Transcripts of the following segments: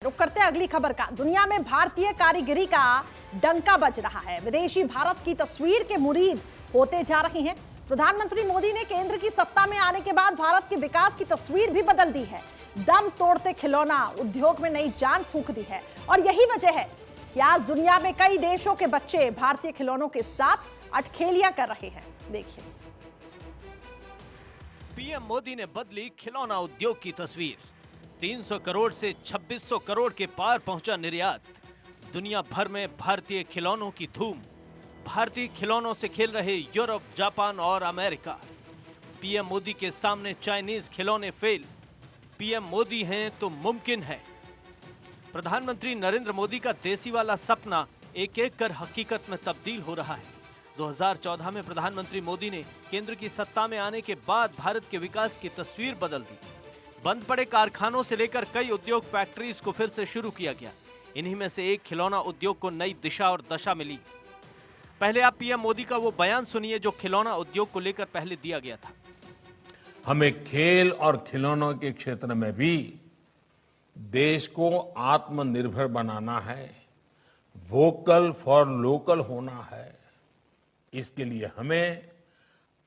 रुक करते हैं अगली खबर का। दुनिया में भारतीय कारीगरी का डंका बज रहा है। विदेशी भारत की तस्वीर के मुरीद होते जा रहे हैं। प्रधानमंत्री मोदी ने केंद्र की सत्ता में आने के बाद भारत के विकास की तस्वीर भी बदल दी है। दम तोड़ते खिलौना उद्योग में नई जान फूंक दी है और यही वजह है कि आज दुनिया में कई देशों के बच्चे भारतीय खिलौनों के साथ अटखेलियां कर रहे हैं। देखिए, पीएम मोदी ने बदली खिलौना उद्योग की तस्वीर। 300 करोड़ से 2600 करोड़ के पार पहुंचा निर्यात। दुनिया भर में भारतीय खिलौनों की धूम। भारतीय खिलौनों से खेल रहे यूरोप, जापान और अमेरिका। पीएम मोदी के सामने चाइनीज खिलौने फेल। पीएम मोदी हैं तो मुमकिन है। प्रधानमंत्री नरेंद्र मोदी का देसी वाला सपना एक एक कर हकीकत में तब्दील हो रहा है। 2014 में प्रधानमंत्री मोदी ने केंद्र की सत्ता में आने के बाद भारत के विकास की तस्वीर बदल दी। बंद पड़े कारखानों से लेकर कई उद्योग फैक्ट्रीज को फिर से शुरू किया गया। इन्हीं में से एक खिलौना उद्योग को नई दिशा और दशा मिली। पहले आप पीएम मोदी का वो बयान सुनिए जो खिलौना उद्योग को लेकर पहले दिया गया था। हमें खेल और खिलौनों के क्षेत्र में भी देश को आत्मनिर्भर बनाना है, वोकल फॉर लोकल होना है। इसके लिए हमें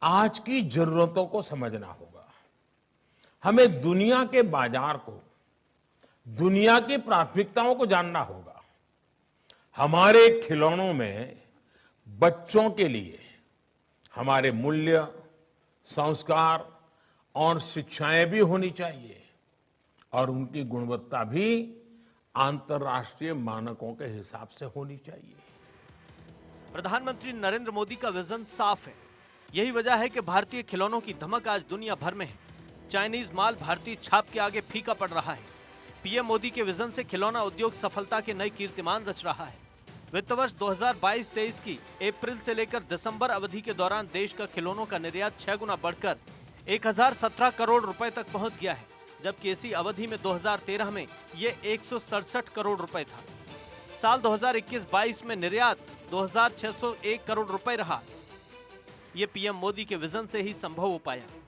आज की जरूरतों को समझना होगा। हमें दुनिया के बाजार को, दुनिया की प्राथमिकताओं को जानना होगा। हमारे खिलौनों में बच्चों के लिए हमारे मूल्य, संस्कार और शिक्षाएं भी होनी चाहिए और उनकी गुणवत्ता भी अंतर्राष्ट्रीय मानकों के हिसाब से होनी चाहिए। प्रधानमंत्री नरेंद्र मोदी का विजन साफ है। यही वजह है कि भारतीय खिलौनों की धमक आज दुनिया भर में है। चाइनीज माल भारतीय छाप के आगे फीका पड़ रहा है। पीएम मोदी के विजन से खिलौना उद्योग सफलता के नए कीर्तिमान रच रहा है। वित्त वर्ष 2022-23 की अप्रैल से लेकर दिसंबर अवधि के दौरान देश का खिलौनों का निर्यात 6 गुना बढ़कर 1017 करोड़ रुपए तक पहुंच गया है, जबकि इसी अवधि में 2013 में ये 167 करोड़ रुपए था। साल 2021-22 में निर्यात 2601 करोड़ रुपए रहा। ये पीएम मोदी के विजन से ही संभव हो पाया।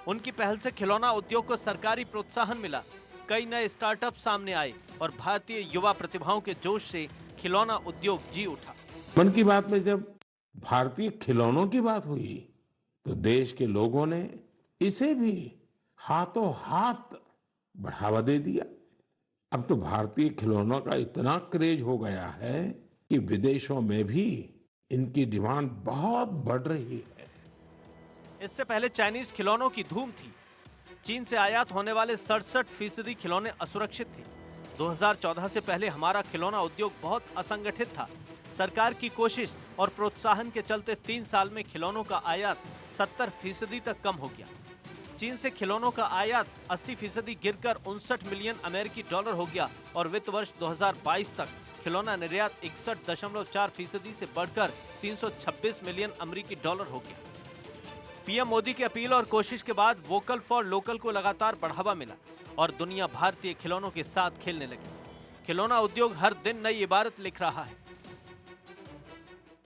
उनकी पहल से खिलौना उद्योग को सरकारी प्रोत्साहन मिला, कई नए स्टार्टअप सामने आए और भारतीय युवा प्रतिभाओं के जोश से खिलौना उद्योग जी उठा। मन की बात में जब भारतीय खिलौनों की बात हुई तो देश के लोगों ने इसे भी हाथों हाथ बढ़ावा दे दिया। अब तो भारतीय खिलौनों का इतना क्रेज हो गया है कि विदेशों में भी इनकी डिमांड बहुत बढ़ रही है। इससे पहले चाइनीज खिलौनों की धूम थी। चीन से आयात होने वाले 67% खिलौने असुरक्षित थे। 2014 से पहले हमारा खिलौना उद्योग बहुत असंगठित था। सरकार की कोशिश और प्रोत्साहन के चलते 3 साल में खिलौनों का आयात 70% तक कम हो गया। चीन से खिलौनों का आयात 80% गिरकर 59 मिलियन अमेरिकी डॉलर हो गया और वित्त वर्ष 2022 तक खिलौना निर्यात 61.4% से बढ़कर 326 मिलियन अमेरिकी डॉलर हो गया। पीएम मोदी की अपील और कोशिश के बाद वोकल फॉर लोकल को लगातार बढ़ावा मिला और दुनिया भारतीय खिलौनों के साथ खेलने लगी। खिलौना उद्योग हर दिन नई इबारत लिख रहा है।